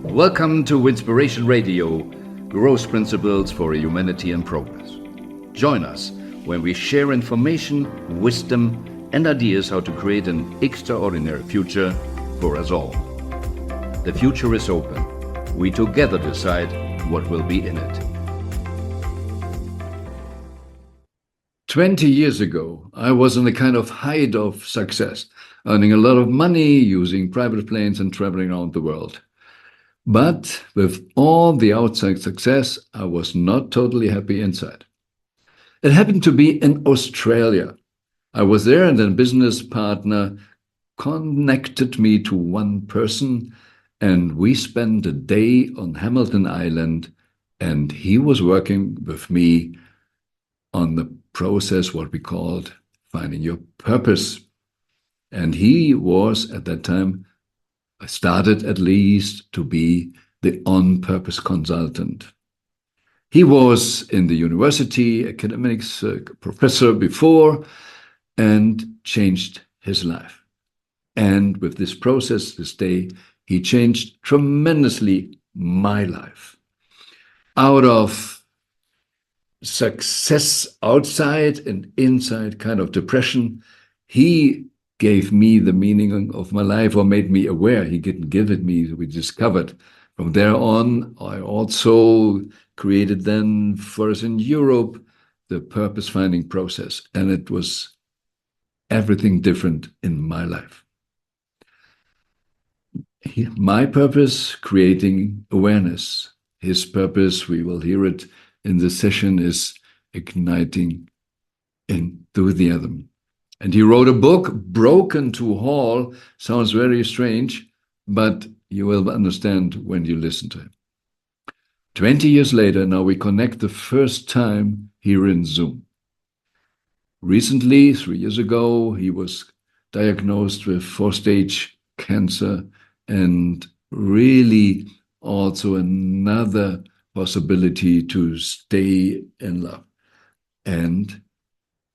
Welcome to Inspiration Radio, Growth Principles for Humanity and Progress. Join us when we share information, wisdom, and ideas how to create an extraordinary future for us all. The future is open. We together decide what will be in it. 20 years ago, I was in the kind of height of success, earning a lot of money, using private planes and traveling around the world. But with all the outside success, I was not totally happy inside. It happened to be in Australia. I was there and a business partner connected me to one person, and we spent a day on Hamilton Island, and he was working with me on the process, what we called finding your purpose. And he was, at that time, I started at least to be the on-purpose consultant. He was in the university, academics professor before, and changed his life. And with this process, this day, he changed tremendously my life. Out of success outside and inside kind of depression, he gave me the meaning of my life, or made me aware. He didn't give it me, we discovered. From there on, I also created then for us in Europe the purpose-finding process, and it was everything different in my life. My purpose, creating awareness. His purpose, we will hear it in this session, is igniting enthusiasm. And he wrote a book, Broken to Whole. Sounds very strange, but you will understand when you listen to him. 20 years later, now we connect the first time here in Zoom. Recently, 3 years ago, he was diagnosed with 4-stage cancer, and really also another possibility to stay in love. And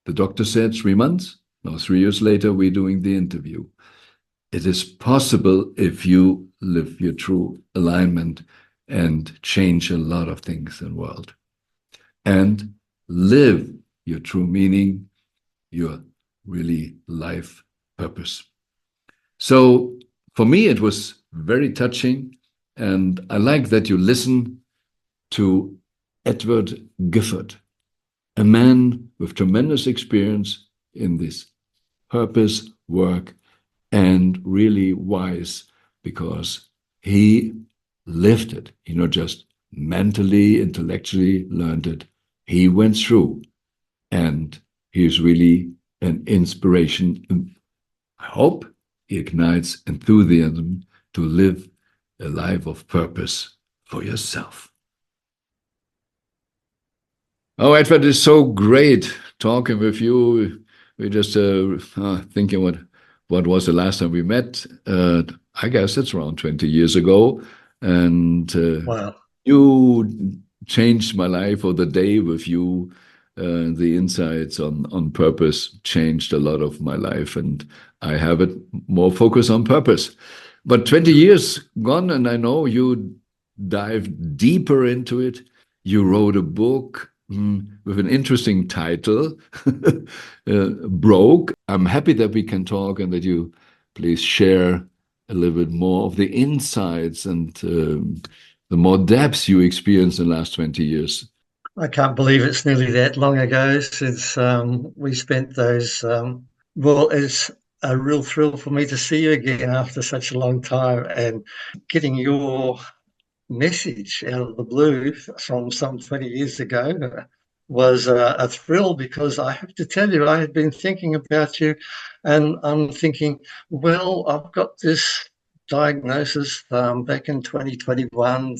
the doctor said 3 months. Now, 3 years later, we're doing the interview. It is possible if you live your true alignment and change a lot of things in the world. And live your true meaning, your really life purpose. So for me, it was very touching. And I like that you listen to Edward Gifford, a man with tremendous experience in this purpose work, and really wise because he lived it. He not just mentally, intellectually learned it. He went through, and he is really an inspiration. I hope he ignites enthusiasm to live a life of purpose for yourself. Oh, Edward, it's so great talking with you. We're just thinking what was the last time we met. I guess it's around 20 years ago. And wow. You changed my life, or the day with you, the insights on purpose changed a lot of my life. And I have it more focus on purpose. But 20 years gone, and I know you dived deeper into it. You wrote a book with an interesting title, Broke. I'm happy that we can talk and that you please share a little bit more of the insights and the more depths you experienced in the last 20 years. I can't believe it's nearly that long ago since we spent those. Well, it's a real thrill for me to see you again after such a long time, and getting your message out of the blue from some 20 years ago was a thrill, because I have to tell you, I had been thinking about you, and I'm thinking, well, I've got this diagnosis back in 2021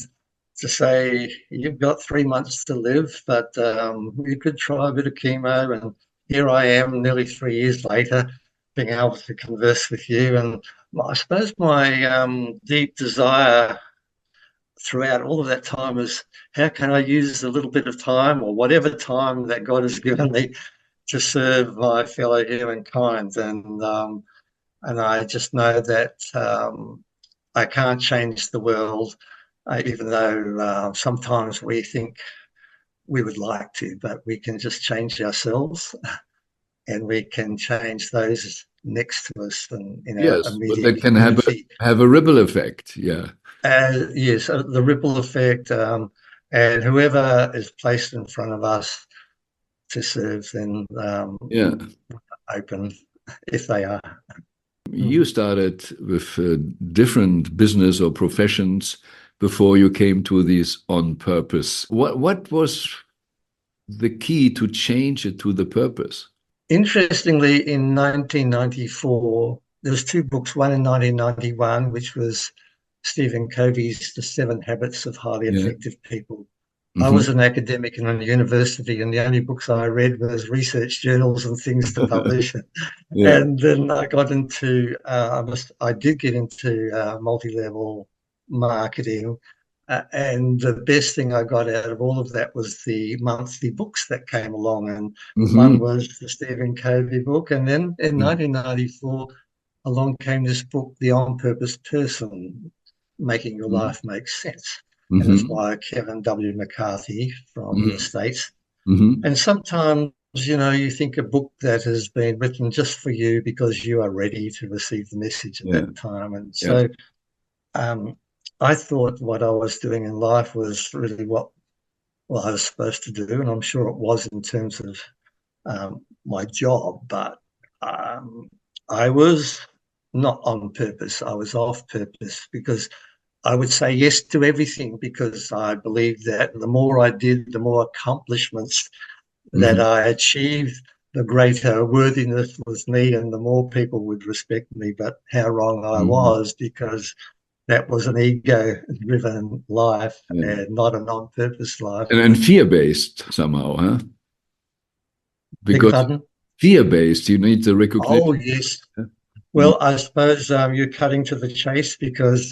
to say you've got 3 months to live, but you could try a bit of chemo, and here I am nearly 3 years later being able to converse with you. And I suppose my deep desire throughout all of that time is, how can I use a little bit of time, or whatever time that God has given me, to serve my fellow humankind? And I just know that I can't change the world, even though sometimes we think we would like to, but we can just change ourselves and we can change those next to us and in our Yes, but immediate that can community. have a ripple effect. Yeah. Yes, the ripple effect, and whoever is placed in front of us to serve, then Yeah. open if they are. You started with different business or professions before you came to these on purpose. What was the key to change it to the purpose? Interestingly, in 1994, there was two books, one in 1991, which was Stephen Covey's The 7 Habits of Highly Yeah. Effective People. I Mm-hmm. was an academic in a university, and the only books I read was research journals and things to publish. Yeah. And then I got into, I did get into multi-level marketing. And the best thing I got out of all of that was the monthly books that came along. And one Mm-hmm. was the Stephen Covey book. And then in 1994, along came this book, The On Purpose Person, Making Your Life Make Sense. And it's Mm-hmm. by Kevin W. McCarthy from the Mm-hmm. States. Mm-hmm. And sometimes, you think a book that has been written just for you because you are ready to receive the message at Yeah. that time. And Yeah. so I thought what I was doing in life was really what I was supposed to do. And I'm sure it was in terms of my job, but I was not on purpose. I was off purpose because I would say yes to everything because I believed that the more I did, the more accomplishments that Mm-hmm. I achieved, the greater worthiness was me and the more people would respect me. But how wrong I Mm-hmm. was, because that was an ego-driven life Yeah. and not a non-purpose life. And fear-based somehow, huh? Beg your Because pardon? fear-based, you need the Oh, recognition. yes. Mm-hmm. Well, I suppose you're cutting to the chase because,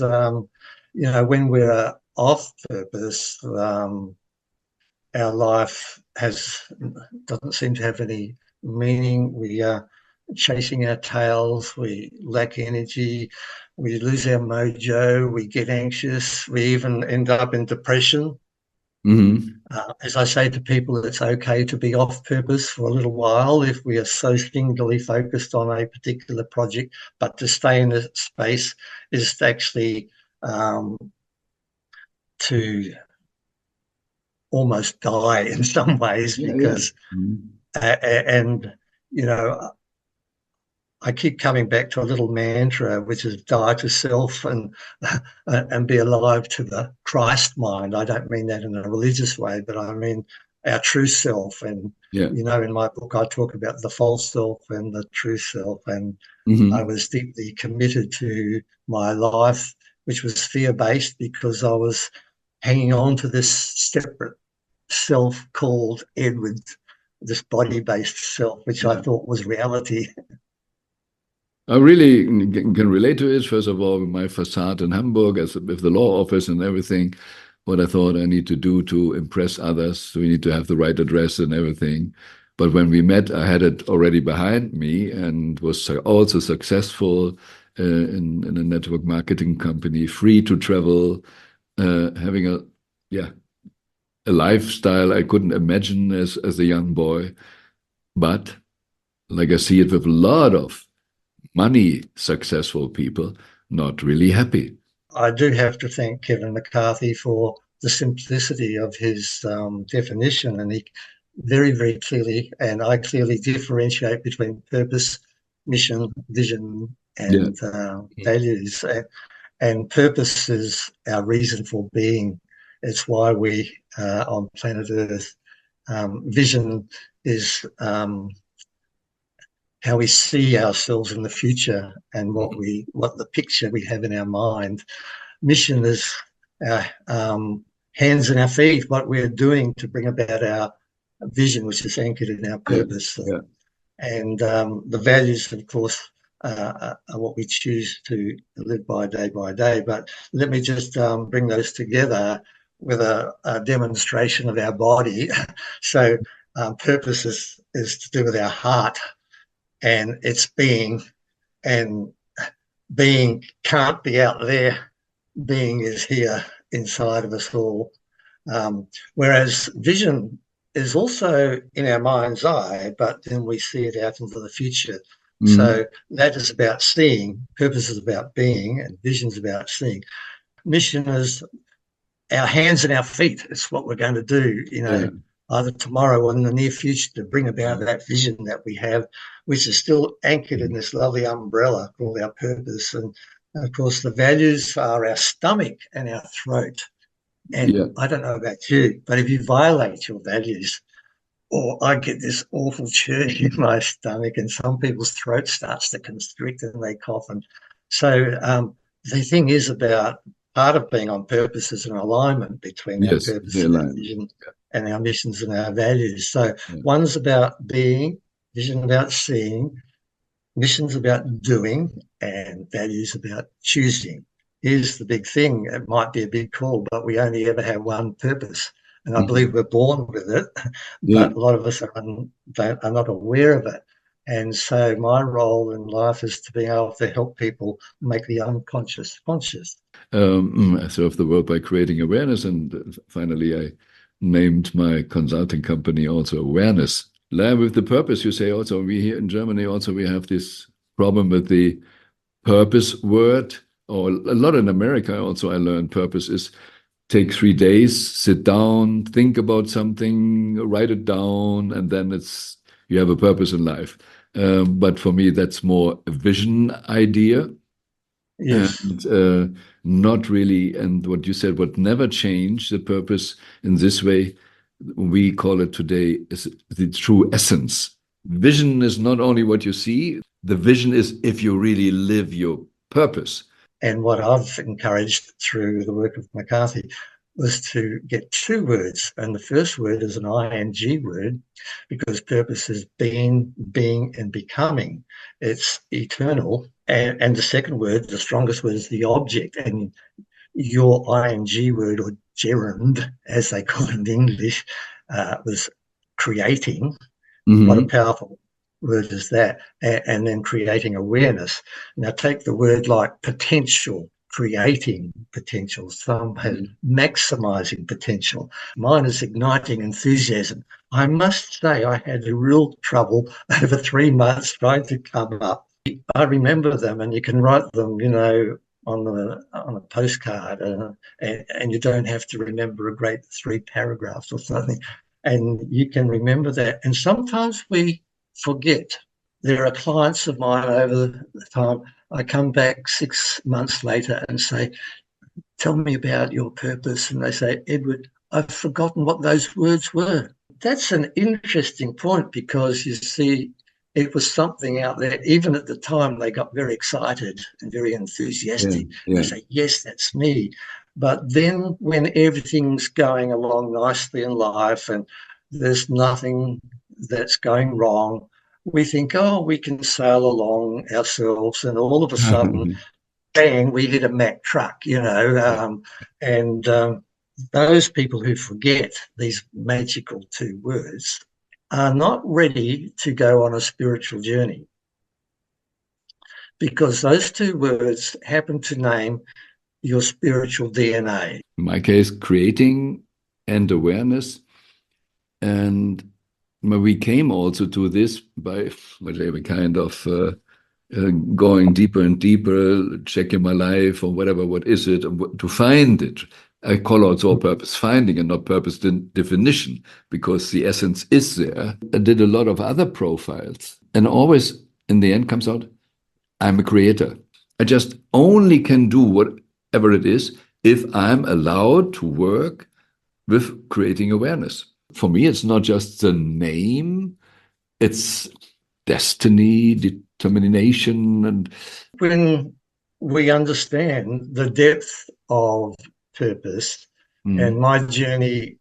when we're off purpose, our life doesn't seem to have any meaning. We are chasing our tails. We lack energy. We lose our mojo. We get anxious. We even end up in depression. Mm-hmm. As I say to people, it's okay to be off purpose for a little while if we are so singularly focused on a particular project, but to stay in the space is actually to almost die in some ways Yeah, yeah. because, Mm-hmm. and, you know, I keep coming back to a little mantra, which is die to self and be alive to the Christ mind. I don't mean that in a religious way, but I mean our true self. And, Yeah. in my book, I talk about the false self and the true self. And I Mm-hmm. was deeply committed to my life, which was fear-based because I was hanging on to this separate self called Edward, this body-based self, which I Yeah. thought was reality. I really can relate to it. First of all, my facade in Hamburg, as with the law office and everything, what I thought I need to do to impress others. We need to have the right address and everything. But when we met, I had it already behind me and was also successful in a network marketing company, free to travel, having a lifestyle I couldn't imagine as a young boy. But like I see it with a lot of money successful people, not really happy. I do have to thank Kevin McCarthy for the simplicity of his definition, and he very, very clearly, and I clearly differentiate between purpose, mission, vision, Yeah. and values. And purpose is our reason for being. It's why we are on planet Earth. Vision is how we see ourselves in the future and what the picture we have in our mind. Mission is our hands and our feet, what we're doing to bring about our vision, which is anchored in our Yeah. purpose. Yeah. And the values, of course, are what we choose to live by day. But let me just bring those together with a demonstration of our body. So purpose is to do with our heart and its being, and being can't be out there. Being is here inside of us all. Whereas vision is also in our mind's eye, but then we see it out into the future. So that is about seeing, purpose is about being, and vision is about seeing. Mission is our hands and our feet. It's what we're going to do, either tomorrow or in the near future, to bring about that vision that we have, which is still anchored in this lovely umbrella called our purpose. And of course, the values are our stomach and our throat. And I don't know about you, but if you violate your values, or I get this awful churn in my stomach, and some people's throat starts to constrict and they cough. And so the thing is about part of being on purpose is an alignment between our purpose and our vision and our missions and our values. So one's about being, vision about seeing, missions about doing, and values about choosing. Here's the big thing. It might be a big call, but we only ever have one purpose. And I believe we're born with it, but a lot of us are not aware of it. And so my role in life is to be able to help people make the unconscious conscious. I serve the world by creating awareness. And finally, I named my consulting company also Awareness. With the purpose, you say also, we here in Germany also, we have this problem with the purpose word, or a lot in America also I learned purpose is take 3 days, sit down, think about something, write it down, and then you have a purpose in life. But for me, that's more a vision idea. Yes. And not really, and what you said, what never changed the purpose in this way, we call it today, is the true essence. Vision is not only what you see, the vision is if you really live your purpose. And what I've encouraged through the work of McCarthy was to get 2 words. And the first word is an ing word, because purpose is being, and becoming. It's eternal. And the second word, the strongest word, is the object. And your ing word, or gerund, as they call it in English, was creating. What a powerful word is that. And then creating awareness. Now take the word like potential, creating potential. Some have maximizing potential. Mine is igniting enthusiasm. I must say I had real trouble over 3 months trying to come up. I remember them, and you can write them, on a postcard, and you don't have to remember a great 3 paragraphs or something, and you can remember that. And sometimes we forget. There are clients of mine over the time, I come back 6 months later and say, tell me about your purpose. And they say, Edward, I've forgotten what those words were. That's an interesting point, because you see, it was something out there. Even at the time, they got very excited and very enthusiastic. They say, yes, that's me. But then when everything's going along nicely in life and there's nothing that's going wrong, we think, we can sail along ourselves, and all of a sudden, bang, we hit a Mack truck, and those people who forget these magical 2 words are not ready to go on a spiritual journey, because those 2 words happen to name your spiritual DNA. In my case, creating and awareness. And we came also to this by whatever kind of going deeper and deeper, checking my life or whatever, what is it, to find it. I call also purpose finding and not purpose definition, because the essence is there. I did a lot of other profiles, and always in the end comes out, I'm a creator. I just only can do whatever it is if I'm allowed to work with creating awareness. For me, it's not just the name, it's destiny, determination. And when we understand the depth of purpose, and my journey,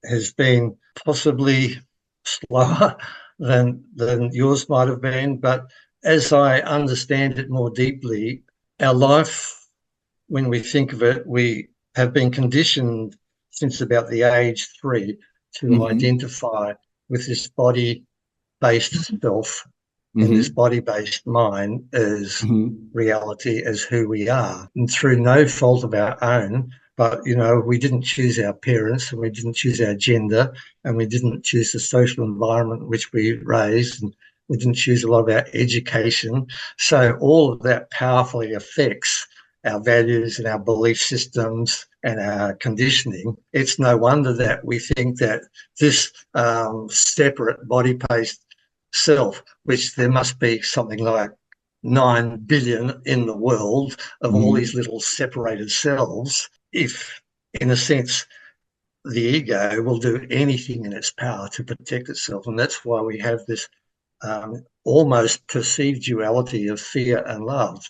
has been possibly slower than yours might have been, but as I understand it more deeply, our life, when we think of it, we have been conditioned since about the age 3 to identify with this body-based self and this body-based mind as reality, as who we are. And through no fault of our own, But, we didn't choose our parents, and we didn't choose our gender, and we didn't choose the social environment in which we raised, and we didn't choose a lot of our education. So all of that powerfully affects our values and our belief systems and our conditioning. It's no wonder that we think that this separate body-based self, which there must be something like 9 billion in the world of all these little separated selves, if, in a sense, the ego will do anything in its power to protect itself. And that's why we have this almost perceived duality of fear and love.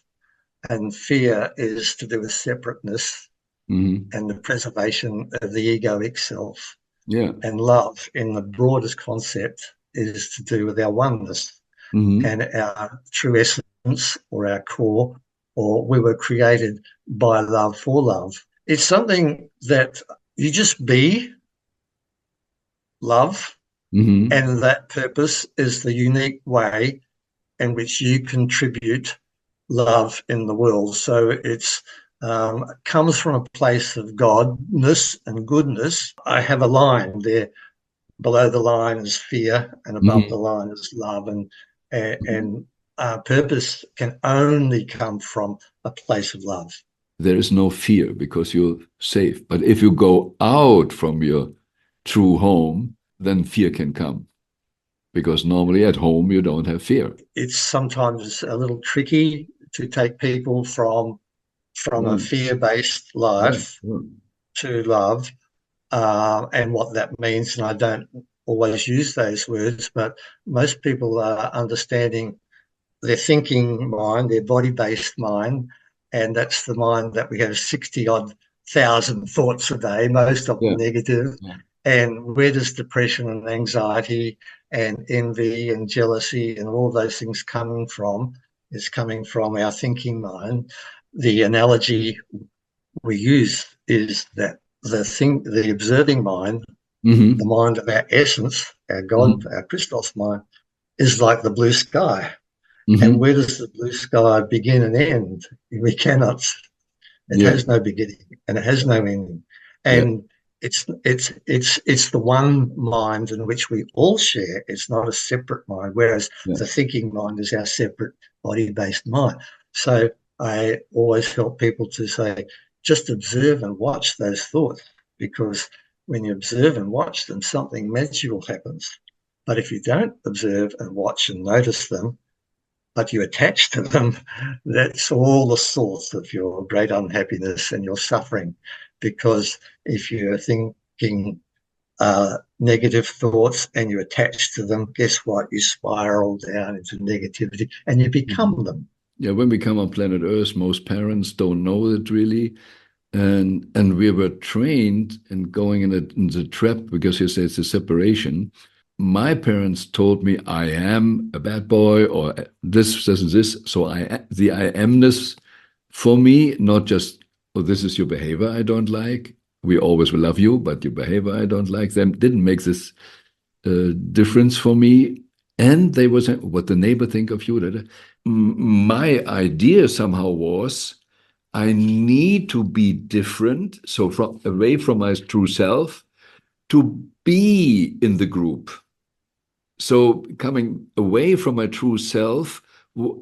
And fear is to do with separateness and the preservation of the egoic self. Yeah. And love, in the broadest concept, is to do with our oneness and our true essence, or our core, or we were created by love for love. It's something that you just be love, and that purpose is the unique way in which you contribute love in the world. So it's comes from a place of godness and goodness. I have a line there. Below the line is fear, and above the line is love. And purpose can only come from a place of love. There is no fear because you're safe. But if you go out from your true home, then fear can come. Because normally at home you don't have fear. It's sometimes a little tricky to take people from a fear-based life to love, and what that means. And I don't always use those words, but most people are understanding their thinking mind, their body-based mind, and that's the mind that we have 60-odd thousand thoughts a day, most of them negative. Yeah. And where does depression and anxiety and envy and jealousy and all those things coming from? Is coming from our thinking mind. The analogy we use is that the observing mind, the mind of our essence, our God, our Christos mind, is like the blue sky. And where does the blue sky begin and end? We cannot. It has no beginning and it has no ending. And it's the one mind in which we all share. It's not a separate mind, whereas the thinking mind is our separate body-based mind. So I always help people to say, just observe and watch those thoughts, because when you observe and watch them, something magical happens. But if you don't observe and watch and notice them, but you attach to them, that's all the source of your great unhappiness and your suffering. Because if you're thinking negative thoughts and you attach to them, guess what? You spiral down into negativity and you become them. Yeah, when we come on planet Earth, most parents don't know it really. And we were trained in going in the trap, because you say it's a separation. My parents told me I am a bad boy, or this. So the I amness for me, not just, oh, this is your behavior I don't like. We always will love you, but your behavior I don't like. Them didn't make this difference for me. And they were saying, what the neighbor think of you. My idea somehow was, I need to be different, so away from my true self, to be in the group. So coming away from my true self,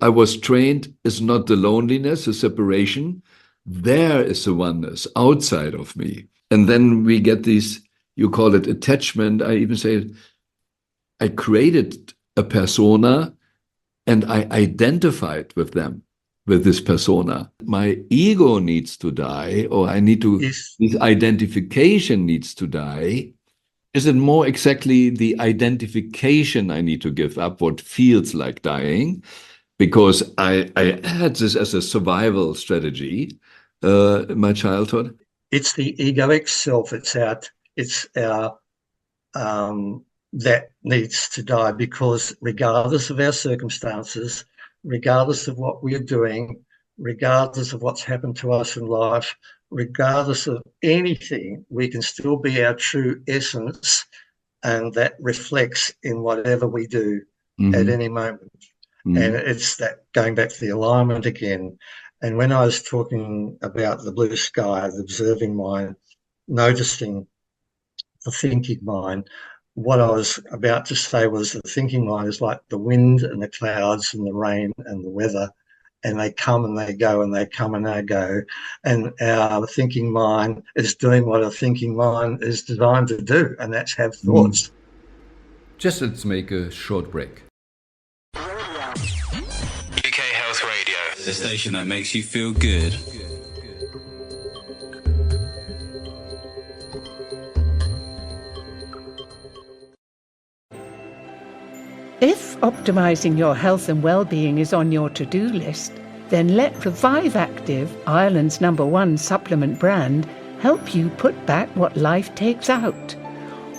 I was trained, is not the loneliness, the separation. There is the oneness outside of me. And then we get these, you call it attachment. I even say, I created a persona and I identified with them, with this persona. My ego needs to die, or this identification needs to die. Is it more exactly the identification I need to give up, what feels like dying? Because I had this as a survival strategy in my childhood. It's the egoic self. It's our that needs to die, because regardless of our circumstances, regardless of what we are doing, regardless of what's happened to us in life, regardless of anything, we can still be our true essence, and that reflects in whatever we do at any moment. And it's that going back to the alignment again. And when I was talking about the blue sky, the observing mind, noticing the thinking mind, what I was about to say was the thinking mind is like the wind and the clouds and the rain and the weather, and they come and they go and they come and they go. And our thinking mind is doing what a thinking mind is designed to do, and that's have thoughts. Just let's make a short break. UK Health Radio, the station that makes you feel good. If optimising your health and well-being is on your to-do list, then let Revive Active, Ireland's #1 supplement brand, help you put back what life takes out.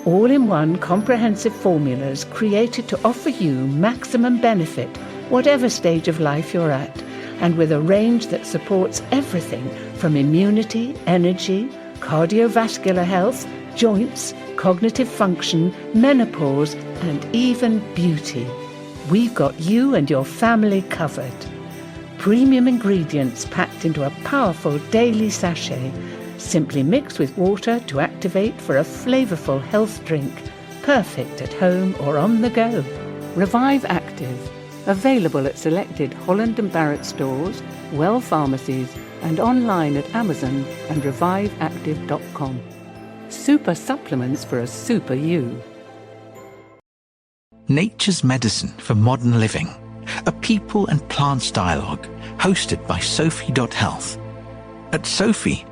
All-in-one comprehensive formulas created to offer you maximum benefit, whatever stage of life you're at, and with a range that supports everything from immunity, energy, cardiovascular health, joints, cognitive function, menopause, and even beauty. We've got you and your family covered. Premium ingredients packed into a powerful daily sachet, simply mix with water to activate for a flavourful health drink, perfect at home or on the go. Revive Active, available at selected Holland & Barrett stores, Well pharmacies, and online at Amazon and reviveactive.com. Super supplements for a super you. Nature's Medicine for Modern Living, a people and plants dialogue hosted by Sophie.health. At Sophie,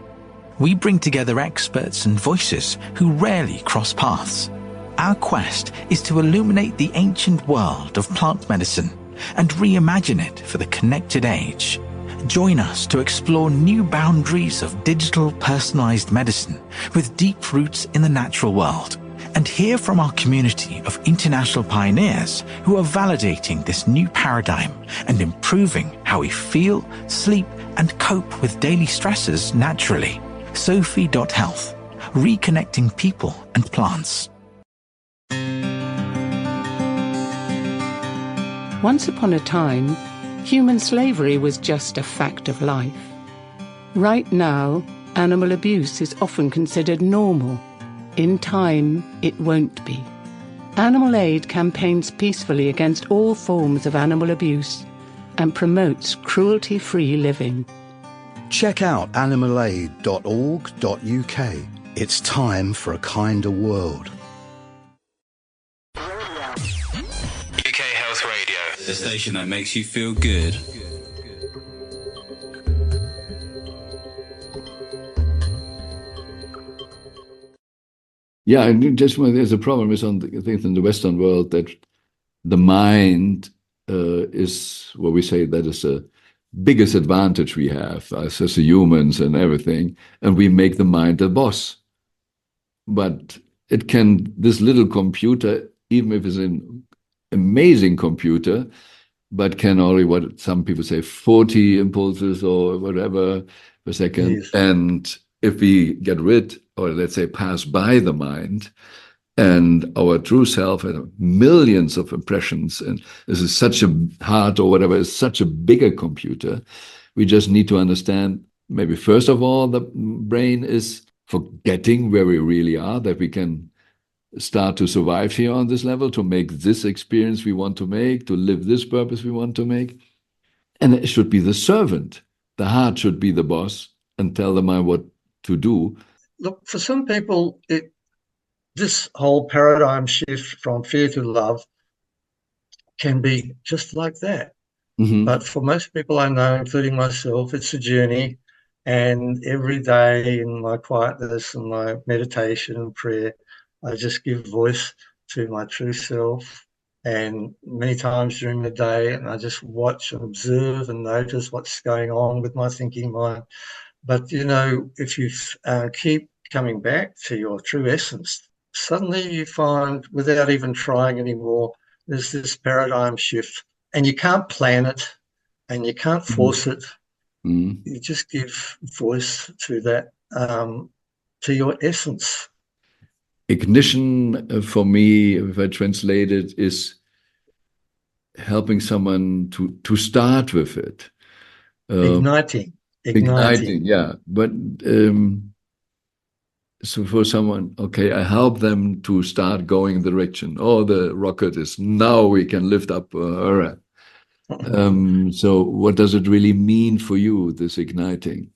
we bring together experts and voices who rarely cross paths. Our quest is to illuminate the ancient world of plant medicine and reimagine it for the connected age. Join us to explore new boundaries of digital personalized medicine with deep roots in the natural world, and hear from our community of international pioneers who are validating this new paradigm and improving how we feel, sleep, and cope with daily stresses naturally. Sophie.health, reconnecting people and plants. Once upon a time, human slavery was just a fact of life. Right now, animal abuse is often considered normal. In time, it won't be. Animal Aid campaigns peacefully against all forms of animal abuse and promotes cruelty-free living. Check out animalaid.org.uk. It's time for a kinder world. UK Health Radio, the station that makes you feel good. Yeah, and just when there's a problem is on the things in the Western world that the mind is what we say that is the biggest advantage we have as humans and everything, and we make the mind the boss. But it can, this little computer, even if it's an amazing computer, but can only, what some people say, 40 impulses or whatever per second. Yes. And if we get rid, or let's say pass by the mind, and our true self has millions of impressions, and this is such a heart or whatever, is such a bigger computer, we just need to understand, maybe first of all, the brain is forgetting where we really are, that we can start to survive here on this level, to make this experience we want to make, to live this purpose we want to make. And it should be the servant. The heart should be the boss and tell the mind what to do. Look, for some people, this whole paradigm shift from fear to love can be just like that. Mm-hmm. But for most people I know, including myself, it's a journey. And every day in my quietness and my meditation and prayer, I just give voice to my true self. And many times during the day, and I just watch and observe and notice what's going on with my thinking mind. But, you know, if you keep coming back to your true essence, suddenly you find, without even trying anymore, there's this paradigm shift. And you can't plan it and you can't force it. Mm-hmm. You just give voice to that, to your essence. Ignition, for me, if I translate it, is helping someone to start with it. Igniting. igniting. Yeah, but so for someone, okay, I help them to start going in the direction. Oh, the rocket is now we can lift up. So what does it really mean for you, this igniting?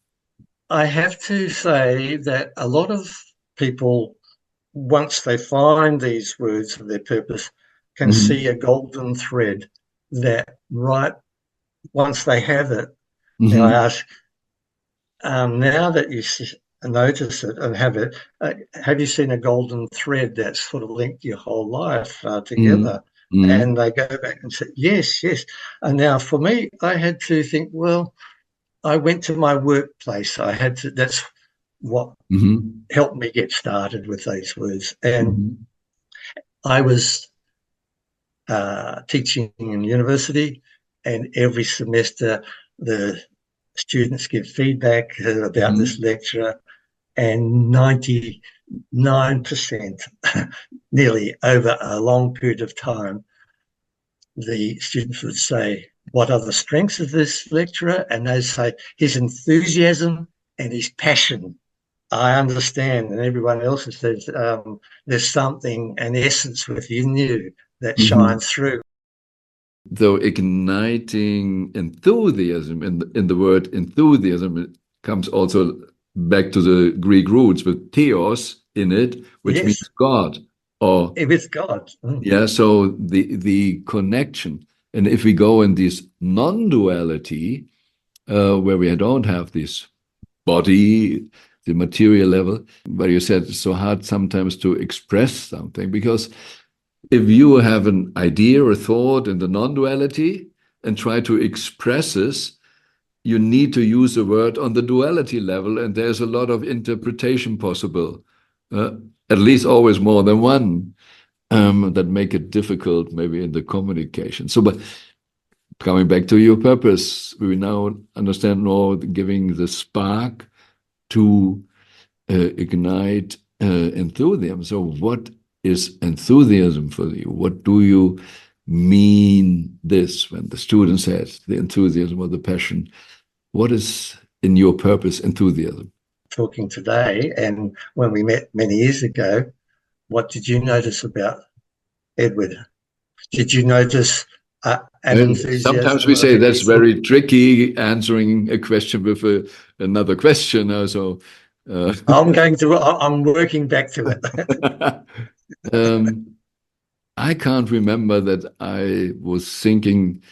I have to say that a lot of people, once they find these words of their purpose, can see a golden thread that right once they have it. Now I ask, now that you notice it and have it, have you seen a golden thread that's sort of linked your whole life together? And they go back and say, yes, yes. And now for me, I had to think, well, I went to my workplace. I had to, that's what helped me get started with these words. And I was teaching in university, and every semester the students give feedback about this lecturer, and 99%, nearly over a long period of time, the students would say, what are the strengths of this lecturer? And they'd say, his enthusiasm and his passion. I understand. And everyone else says, there's something, an essence within you that shines through. Though igniting enthusiasm, in the word enthusiasm, it comes also back to the Greek roots with theos in it, which means God. Or with God. Yeah, so the connection. And if we go in this non-duality, where we don't have this body, the material level, where you said it's so hard sometimes to express something, because if you have an idea or thought in the non-duality and try to express this, you need to use a word on the duality level, and there's a lot of interpretation possible, at least always more than one, that make it difficult maybe in the communication. So, but coming back to your purpose, we now understand more giving the spark to ignite enthusiasm. So what is enthusiasm for you? What do you mean this when the student says the enthusiasm or the passion? What is in your purpose enthusiasm? Talking today, and when we met many years ago, what did you notice about Edward? Did you notice an enthusiasm? Sometimes we say that's very tricky, answering a question with another question. I'm working back to it. I can't remember that I was thinking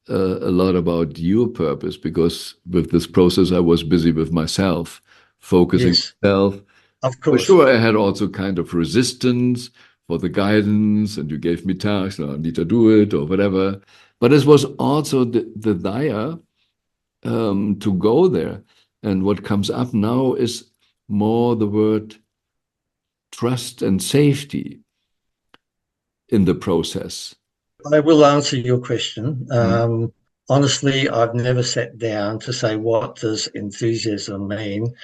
a lot about your purpose, because with this process I was busy with myself, focusing myself. Of course. For sure, I had also kind of resistance for the guidance, and you gave me tasks, I need to do it or whatever. But it was also the desire to go there. And what comes up now is more the word trust and safety in the process. I will answer your question. Honestly, I've never sat down to say, what does enthusiasm mean?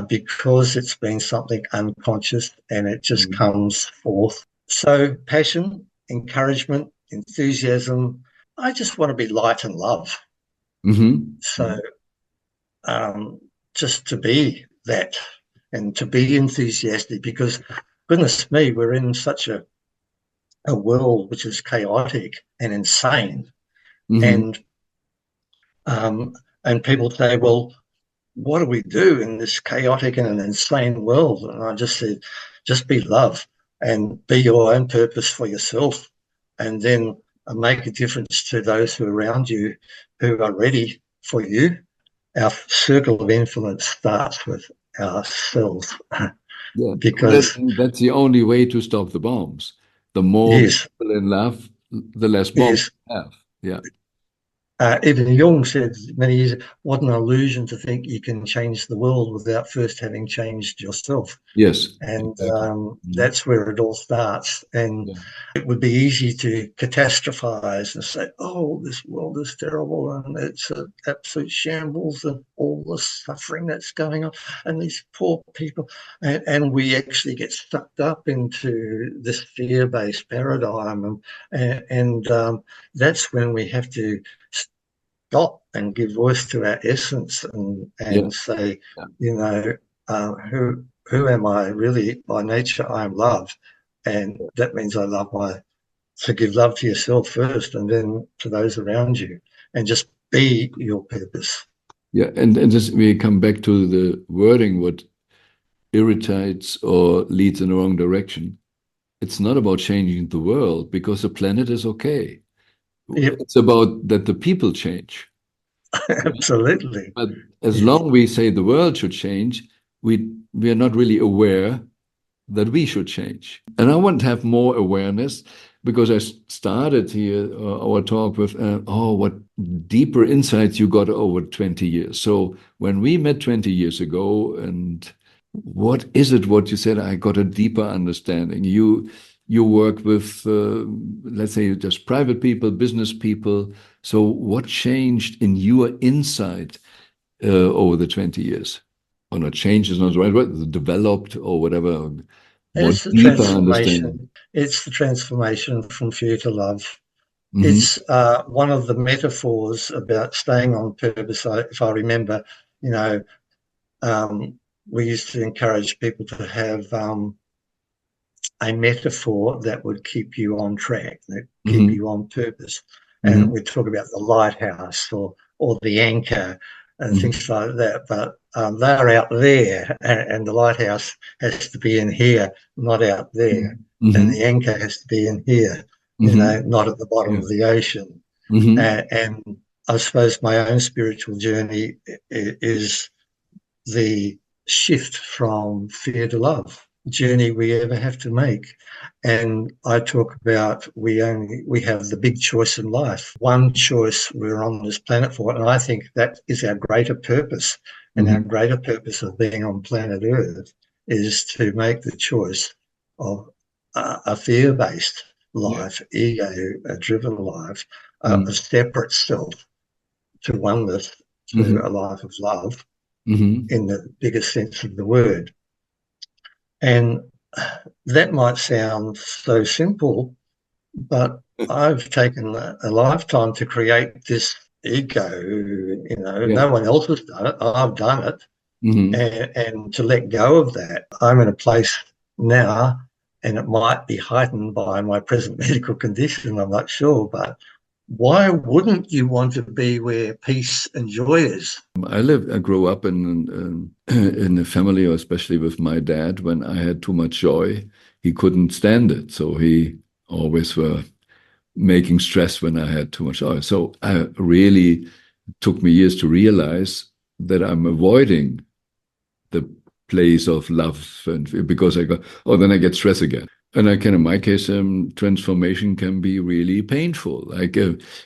Because it's been something unconscious and it just comes forth. So passion, encouragement, enthusiasm, I just want to be light and love. So just to be that and to be enthusiastic, because goodness me, we're in such a world which is chaotic and insane. And people say, well, what do we do in this chaotic and an insane world? And I just said, just be love and be your own purpose for yourself, and then make a difference to those who are around you who are ready for you. Our circle of influence starts with ourselves. Yeah, because that's the only way to stop the bombs. The more people in love, the less bombs we have. Yeah. Even Jung said many years ago, what an illusion to think you can change the world without first having changed yourself. Yes. And that's where it all starts. And it would be easy to catastrophize and say, oh, this world is terrible and it's an absolute shambles and all the suffering that's going on and these poor people. And we actually get sucked up into this fear-based paradigm. And that's when we have to stop and give voice to our essence and say, you know, who am I really? By nature, I am love. And that means to give love to yourself first and then to those around you, and just be your purpose. Yeah, and this, we come back to the wording, what irritates or leads in the wrong direction. It's not about changing the world, because the planet is okay. Yep. It's about that the people change. Absolutely. But as long we say the world should change, we are not really aware that we should change. And I want to have more awareness, because I started here our talk with, what deeper insights you got over 20 years. So when we met 20 years ago, and what is it what you said? I got a deeper understanding. You work with, let's say, just private people, business people. So what changed in your insight over the 20 years? Or not changed is not the right word, developed or whatever. It's the transformation. It's the transformation from fear to love. Mm-hmm. It's one of the metaphors about staying on purpose. If I remember, you know, we used to encourage people to have a metaphor that would keep you on track, that keep you on purpose. And we talk about the lighthouse or the anchor and things like that. But they're out there, and the lighthouse has to be in here, not out there. And the anchor has to be in here, you know, not at the bottom of the ocean. And I suppose my own spiritual journey is the shift from fear to love journey we ever have to make. And I talk about we have the big choice in life, one choice we're on this planet for, and I think that is our greater purpose. And our greater purpose of being on planet Earth is to make the choice of a fear-based life, ego-driven life, a separate self, to oneness, to a life of love in the biggest sense of the word. And that might sound so simple, but I've taken a lifetime to create this ego. You know, no one else has done it. I've done it. And to let go of that, I'm in a place now, and it might be heightened by my present medical condition, I'm not sure, but why wouldn't you want to be where peace and joy is? I grew up in a family, or especially with my dad, when I had too much joy, he couldn't stand it. So he always were making stress when I had too much joy. So I really took me years to realize that I'm avoiding the place of love, and because I go, then I get stress again. And in my case, transformation can be really painful. Like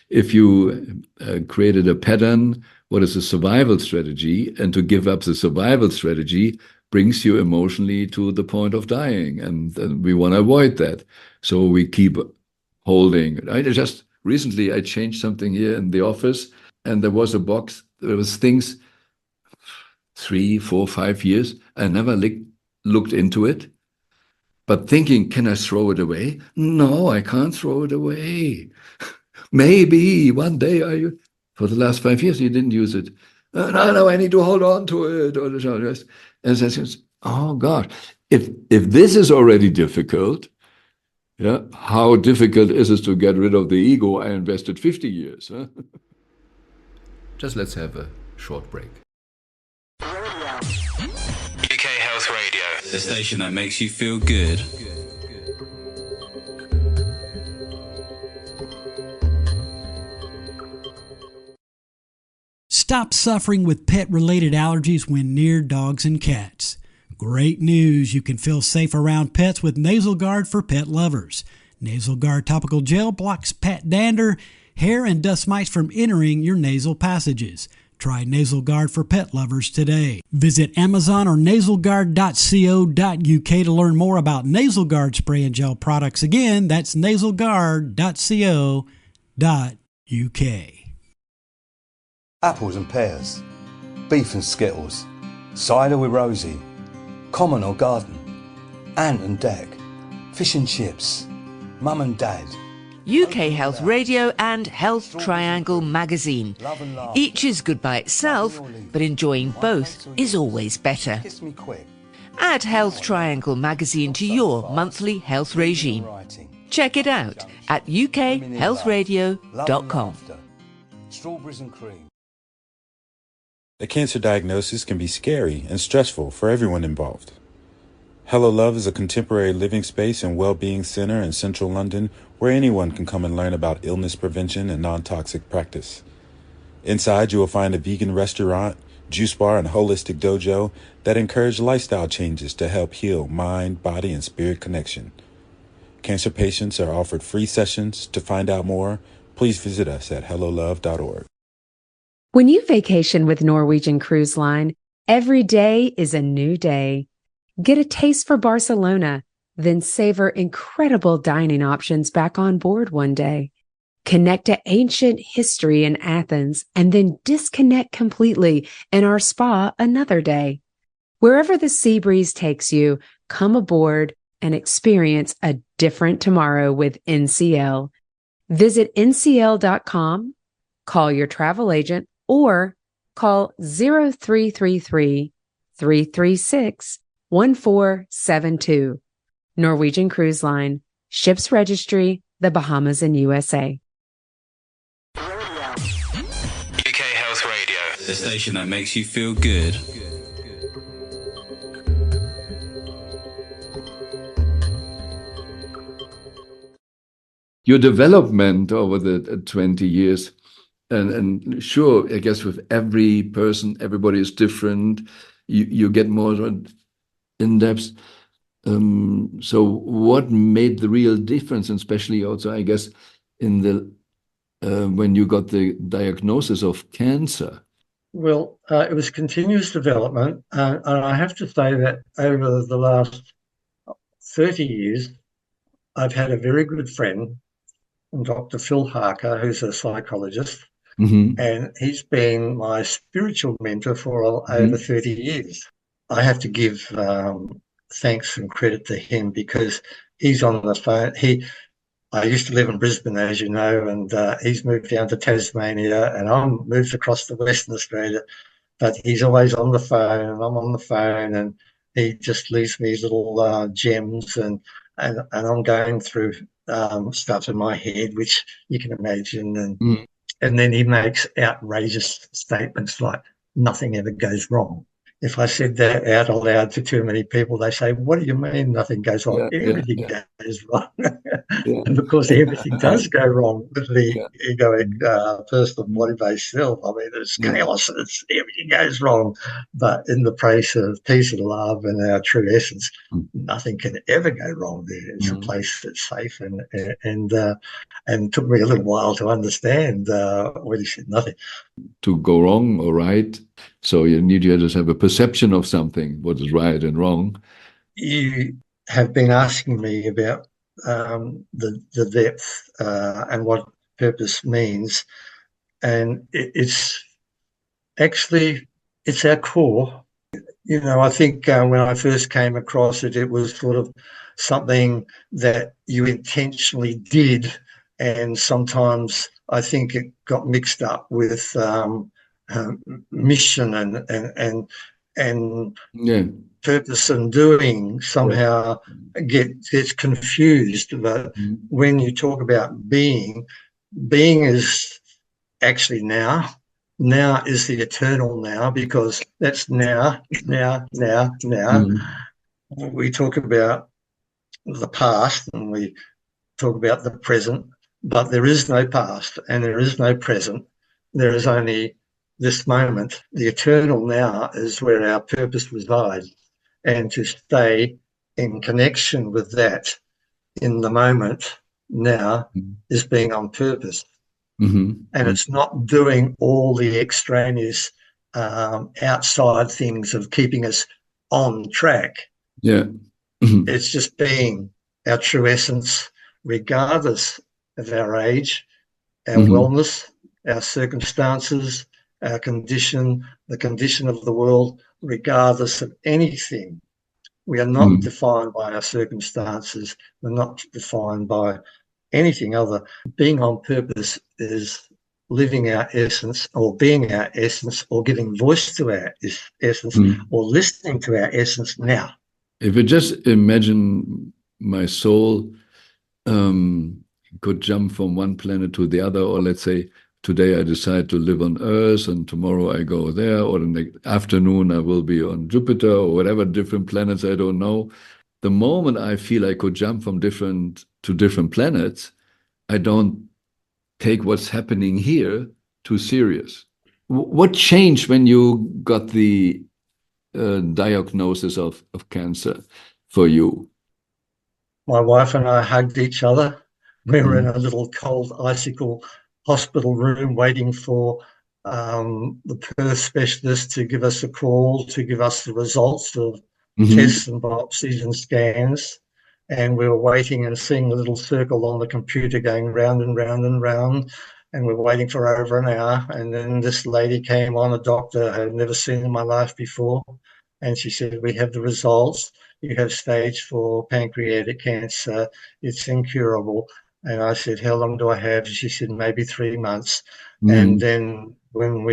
if you created a pattern, what is a survival strategy? And to give up the survival strategy brings you emotionally to the point of dying. And we want to avoid that. So we keep holding. Recently, I changed something here in the office, and there was a box, there was things 3, 4, 5 years. I never looked into it. But thinking, can I throw it away? No, I can't throw it away. Maybe one day for the last 5 years, you didn't use it. No, I need to hold on to it. And I said, oh God, if this is already difficult, how difficult is it to get rid of the ego I invested 50 years? Huh? Just let's have a short break. UK Health Radio, the station that makes you feel good. Stop suffering with pet-related allergies when near dogs and cats. Great news! You can feel safe around pets with Nasal Guard for pet lovers. Nasal Guard topical gel blocks pet dander, hair, and dust mites from entering your nasal passages. Try Nasal Guard for pet lovers today. Visit Amazon or nasalguard.co.uk to learn more about Nasal Guard spray and gel products. Again, that's nasalguard.co.uk. Apples and pears, beef and skittles, cider with Rosie, common or garden, ant and deck, fish and chips, mum and dad, UK Health Radio and Health Triangle magazine. Each is good by itself, but enjoying both is always better. Add Health Triangle magazine to your monthly health regime. Check it out at ukhealthradio.com. Strawberries and cream. A cancer diagnosis can be scary and stressful for everyone involved. Hello Love is a contemporary living space and well-being center in central London where anyone can come and learn about illness prevention and non-toxic practice. Inside, you will find a vegan restaurant, juice bar, and holistic dojo that encourage lifestyle changes to help heal mind, body, and spirit connection. Cancer patients are offered free sessions. To find out more, please visit us at hellolove.org. When you vacation with Norwegian Cruise Line, every day is a new day. Get a taste for Barcelona, then savor incredible dining options back on board one day. Connect to ancient history in Athens and then disconnect completely in our spa another day. Wherever the sea breeze takes you, come aboard and experience a different tomorrow with NCL. Visit ncl.com, call your travel agent, or call 0333 336 1472. Norwegian Cruise Line. Ships registry, the Bahamas and USA. UK Health Radio, the station that makes you feel good. Your development over the 20 years, and sure, I guess with every person, everybody is different. You get more in depth. So what made the real difference, and especially also, I guess, in the when you got the diagnosis of cancer? Well, it was continuous development, and I have to say that over the last 30 years, I've had a very good friend, Dr. Phil Harker, who's a psychologist, and he's been my spiritual mentor for over 30 years. I have to give thanks and credit to him because he's on the phone. I used to live in Brisbane, as you know, and he's moved down to Tasmania, and I'm moved across to Western Australia. But he's always on the phone, and I'm on the phone, and he just leaves me little gems, and I'm going through stuff in my head, which you can imagine, and then he makes outrageous statements like nothing ever goes wrong. If I said that out aloud to too many people, they say, "What do you mean nothing goes wrong?" Everything goes wrong. And of course, everything does go wrong with the egoic personal body-based self. I mean, it's chaos. Everything goes wrong. But in the place of peace and love and our true essence, nothing can ever go wrong there. It's a place that's safe. And it took me a little while to understand when he said nothing. To go wrong or right. So you need to just have a perception of something, what is right and wrong. You have been asking me about the depth and what purpose means. And it's our core. You know, I think when I first came across it, it was sort of something that you intentionally did. And sometimes I think it got mixed up with mission and purpose and doing somehow gets confused. But when you talk about being is actually now. Now is the eternal now, because that's now. We talk about the past and we talk about the present, but there is no past and there is no present. There is only this moment. The eternal now is where our purpose resides, and to stay in connection with that in the moment now is being on purpose. And it's not doing all the extraneous outside things of keeping us on track. It's just being our true essence, regardless of our age, our wellness, our circumstances, our condition, the condition of the world, regardless of anything. We are not defined by our circumstances. We're not defined by anything other. Being on purpose is living our essence, or being our essence, or giving voice to our essence, or listening to our essence now. If you just imagine my soul could jump from one planet to the other, or let's say today I decide to live on Earth and tomorrow I go there, or in the afternoon I will be on Jupiter or whatever different planets, I don't know. The moment I feel I could jump from different planets, I don't take what's happening here too serious. What changed when you got the diagnosis of cancer for you? My wife and I hugged each other. We were in a little cold icicle hospital room waiting for the Perth specialist to give us a call, to give us the results of tests and biopsies and scans. And we were waiting and seeing the little circle on the computer going round and round and round. And we were waiting for over an hour. And then this lady came on, a doctor I had never seen in my life before. And she said, "We have the results. You have stage 4 pancreatic cancer. It's incurable." And I said, "How long do I have?" She said, "Maybe 3 months." And then when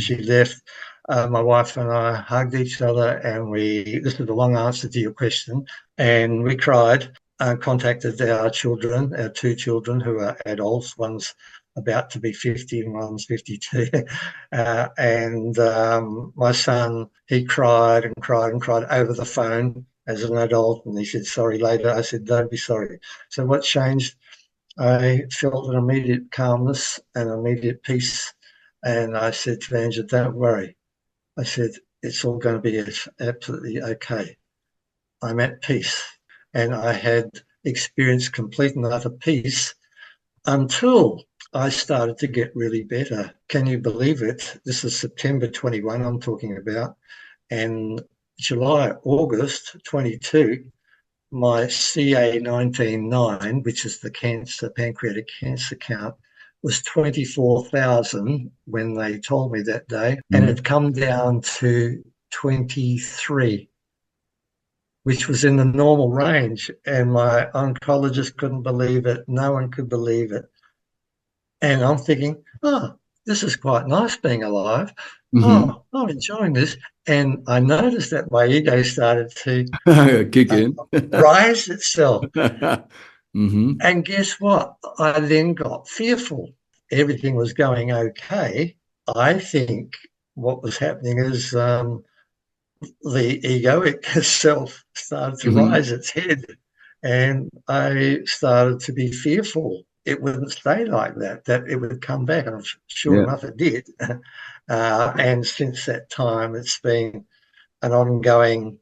she left, my wife and I hugged each other, and this is a long answer to your question, and we cried, contacted our children, our 2 children who are adults. One's about to be 50 and one's 52. And my son, he cried and cried and cried over the phone as an adult, and he said sorry later. I said, "Don't be sorry." So what changed? I felt an immediate calmness and immediate peace, and I said to Angela, "Don't worry." I said, "It's all going to be absolutely okay. I'm at peace." And I had experienced complete and utter peace until I started to get really better. Can you believe it? This is September 21 I'm talking about. And July, August 22, my CA19-9, which is the pancreatic cancer count, was 24,000 when they told me that day, and it had come down to 23, which was in the normal range. And my oncologist couldn't believe it. No one could believe it. And I'm thinking, oh, this is quite nice being alive. Oh, I'm enjoying this. And I noticed that my ego started to kick in, rise itself. And guess what? I then got fearful. Everything was going okay. I think what was happening is the egoic self started to rise its head, and I started to be fearful it wouldn't stay like that, that it would come back. And sure enough, it did. And since that time, it's been an ongoing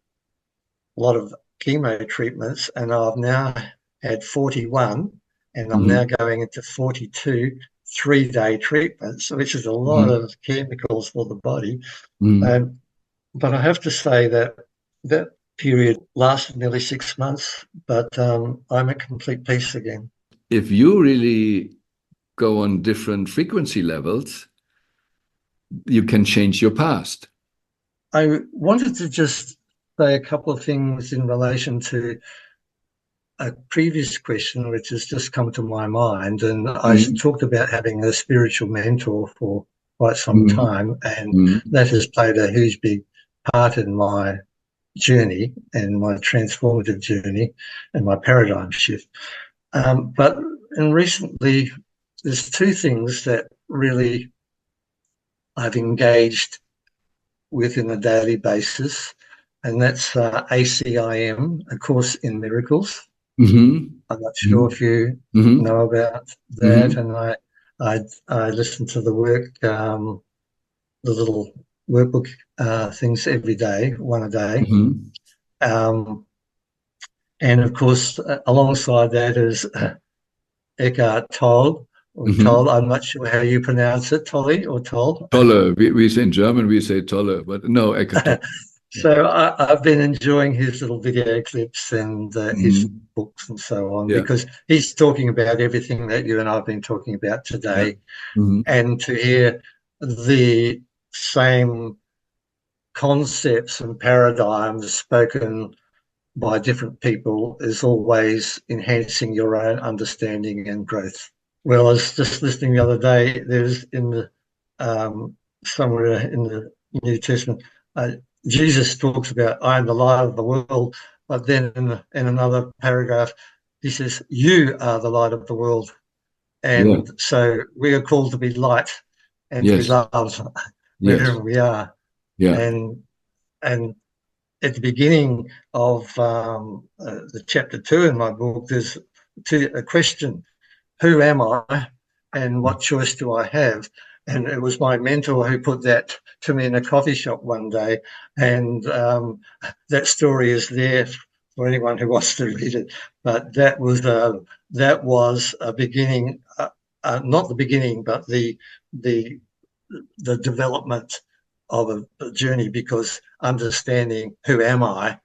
lot of chemo treatments, and I've now had 41, and I'm now going into 42 3-day treatments, which is a lot of chemicals for the body. But I have to say that that period lasted nearly 6 months, but I'm at complete peace again. If you really go on different frequency levels, you can change your past. I wanted to just say a couple of things in relation to a previous question, which has just come to my mind. And I talked about having a spiritual mentor for quite some time, and that has played a huge, big part in my journey and my transformative journey and my paradigm shift. But recently, there's 2 things that really I've engaged with on a daily basis, and that's ACIM, A Course in Miracles. I'm not sure if you know about that, and I listen to the work, the little workbook things every day, one a day. And of course, alongside that is Eckhart Tolle, or Tolle. I'm not sure how you pronounce it, Tolle or Tolle. Tolle. We say in German, we say Tolle, but no, Eckhart Tolle. So I've been enjoying his little video clips and his books and so on, because he's talking about everything that you and I have been talking about today. And to hear the same concepts and paradigms spoken by different people is always enhancing your own understanding and growth. Well, I was just listening the other day, there's in the somewhere in the New Testament, Jesus talks about, I am the light of the world, but then in another paragraph, he says, you are the light of the world. And so we are called to be light and to be loved wherever we are. And at the beginning of the chapter 2 in my book, there's a question, who am I and what choice do I have? And it was my mentor who put that to me in a coffee shop one day. And that story is there for anyone who wants to read it. But that was a beginning, not the beginning, but the development of a journey, because understanding who am I,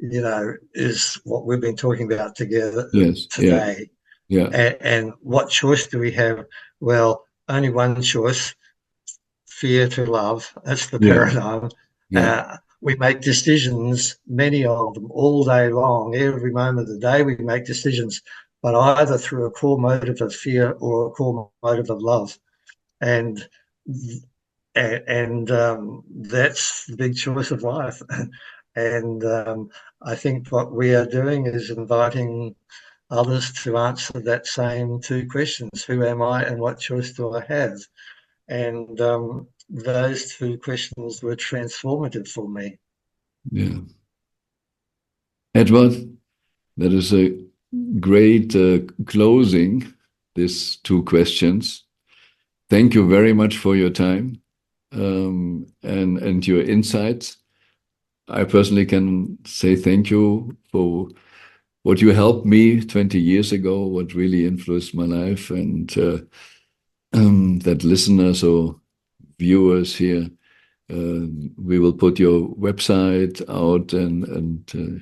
is what we've been talking about together today. And what choice do we have? Well, only one choice, fear to love. That's the paradigm. We make decisions, many of them, all day long. Every moment of the day we make decisions, but either through a core motive of fear or a core motive of love. And that's the big choice of life. And I think what we are doing is inviting others to answer that same two questions: who am I and what choice do I have? And those two questions were transformative for me. Edward, that is a great closing, these two questions. Thank you very much for your time and your insights. I personally can say thank you for what you helped me 20 years ago, what really influenced my life, and that listeners or viewers here, we will put your website out and a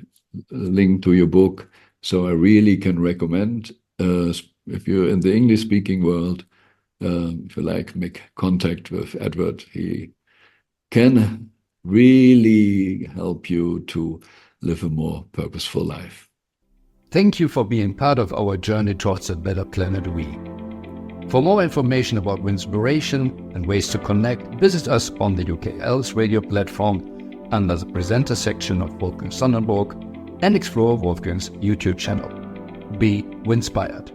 link to your book. So I really can recommend, if you're in the English-speaking world, if you like, make contact with Edward. He can really help you to live a more purposeful life. Thank you for being part of our journey towards a better planet we. For more information about Winspiration and ways to connect, visit us on the UK Health Radio platform under the presenter section of Wolfgang Sonnenburg and explore Wolfgang's YouTube channel. Be Winspired.